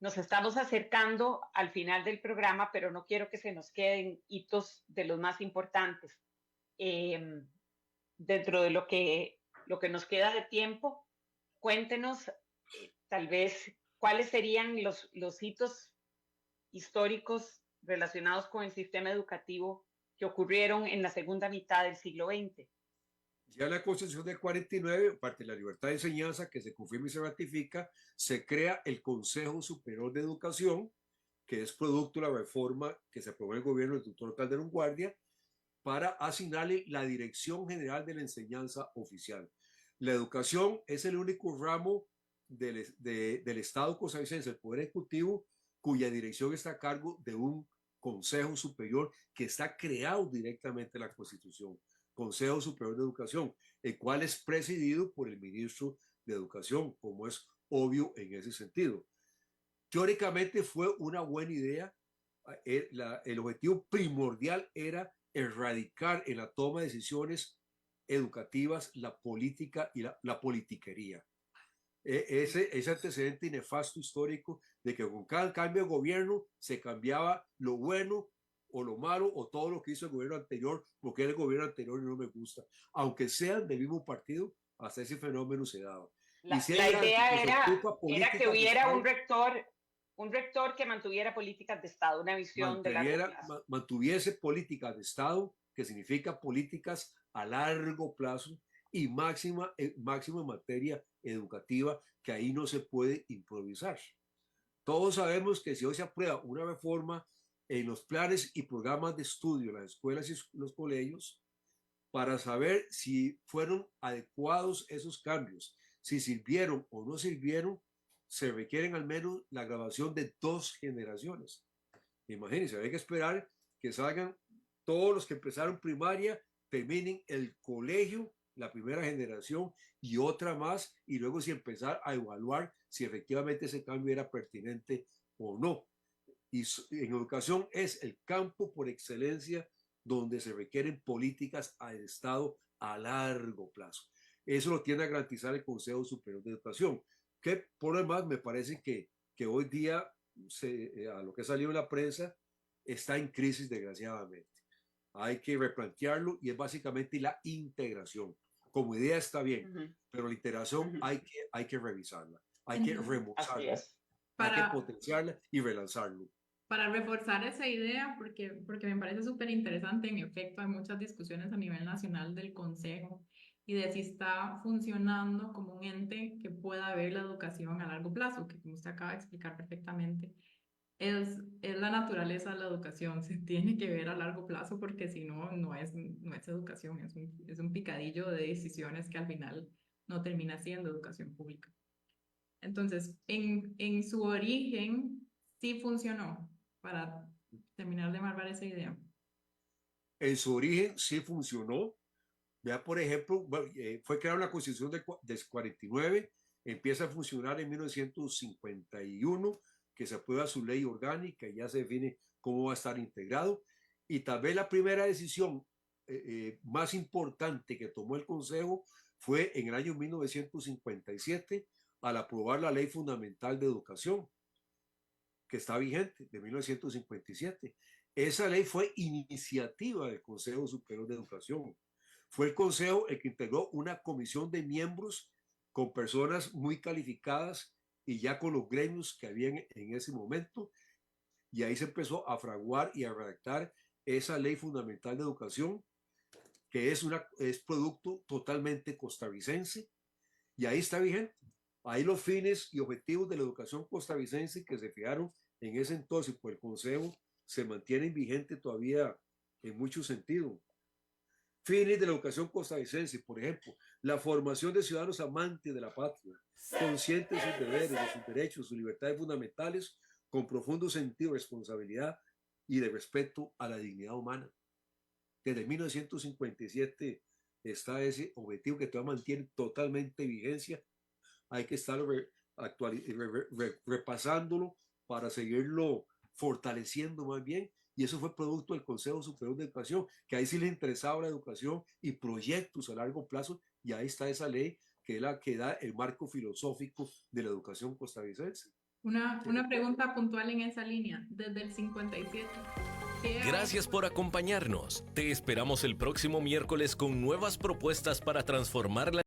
Speaker 4: Nos estamos acercando al final del programa, pero no quiero que se nos queden hitos de los más importantes. Dentro de lo que nos queda de tiempo, cuéntenos tal vez cuáles serían los hitos históricos relacionados con el sistema educativo que ocurrieron en la segunda mitad del siglo XX.
Speaker 5: Ya la Constitución del 49, parte de la libertad de enseñanza que se confirma y se ratifica, se crea el Consejo Superior de Educación, que es producto de la reforma que se aprobó en el gobierno del doctor Calderón Guardia, para asignarle la Dirección General de la Enseñanza Oficial. La educación es el único ramo del Estado costarricense, el Poder Ejecutivo, cuya dirección está a cargo de un Consejo Superior que está creado directamente en la Constitución, Consejo Superior de Educación, el cual es presidido por el ministro de Educación, como es obvio en ese sentido. Teóricamente fue una buena idea. El objetivo primordial era erradicar en la toma de decisiones educativas la política y la politiquería. Ese antecedente nefasto histórico de que con cada cambio de gobierno se cambiaba lo bueno o lo malo o todo lo que hizo el gobierno anterior, porque era el gobierno anterior y no me gusta. Aunque sean del mismo partido, hasta ese fenómeno se daba.
Speaker 4: La idea era que hubiera un rector que mantuviera políticas de Estado, una visión de largo plazo.
Speaker 5: Mantuviese políticas de Estado, que significa políticas a largo plazo y máxima en materia educativa, que ahí no se puede improvisar. Todos sabemos que si hoy se aprueba una reforma en los planes y programas de estudio en las escuelas y los colegios, para saber si fueron adecuados esos cambios, si sirvieron o no sirvieron, se requieren al menos la grabación de 2 generaciones. Imagínense, hay que esperar que salgan todos los que empezaron primaria, terminen el colegio, la primera generación y otra más, y luego si empezar a evaluar si efectivamente ese cambio era pertinente o no. Y en educación es el campo por excelencia donde se requieren políticas al Estado a largo plazo. Eso lo tiene a garantizar el Consejo Superior de Educación, que por lo demás me parece que hoy día, a lo que salió en la prensa, está en crisis desgraciadamente. Hay que replantearlo y es básicamente la integración. Como idea está bien, pero la integración hay que revisarla, hay que remozarla, hay que potenciarla y relanzarlo.
Speaker 3: Para reforzar esa idea, porque me parece súper interesante, en efecto hay muchas discusiones a nivel nacional del Consejo y de si está funcionando como un ente que pueda ver la educación a largo plazo, que como usted acaba de explicar perfectamente, es la naturaleza de la educación, se tiene que ver a largo plazo porque si no, no es educación, es un picadillo de decisiones que al final no termina siendo educación pública. Entonces, en su origen sí funcionó, para terminar de amarrar esa idea.
Speaker 5: En su origen sí funcionó. Vea, por ejemplo, fue creada una Constitución del 49, empieza a funcionar en 1951, que se aprueba su ley orgánica y ya se define cómo va a estar integrado. Y tal vez la primera decisión más importante que tomó el Consejo fue en el año 1957, al aprobar la Ley Fundamental de Educación, que está vigente, de 1957. Esa ley fue iniciativa del Consejo Superior de Educación. Fue el Consejo el que integró una comisión de miembros con personas muy calificadas y ya con los gremios que habían en ese momento. Y ahí se empezó a fraguar y a redactar esa Ley Fundamental de Educación, que es producto totalmente costarricense, y ahí está vigente. Ahí los fines y objetivos de la educación costarricense que se fijaron en ese entonces por el Consejo se mantienen vigentes todavía en muchos sentidos. Fines de la educación costarricense, por ejemplo, la formación de ciudadanos amantes de la patria, conscientes de sus deberes, de sus derechos, sus libertades fundamentales, con profundo sentido de responsabilidad y de respeto a la dignidad humana. Desde 1957 está ese objetivo que todavía mantiene totalmente vigencia. Hay que estar repasándolo para seguirlo fortaleciendo más bien. Y eso fue producto del Consejo Superior de Educación, que ahí sí les interesaba la educación y proyectos a largo plazo, y ahí está esa ley que es la que da el marco filosófico de la educación costarricense.
Speaker 3: Una pregunta puntual en esa línea, desde el 57.
Speaker 2: Gracias por acompañarnos. Te esperamos el próximo miércoles con nuevas propuestas para transformar la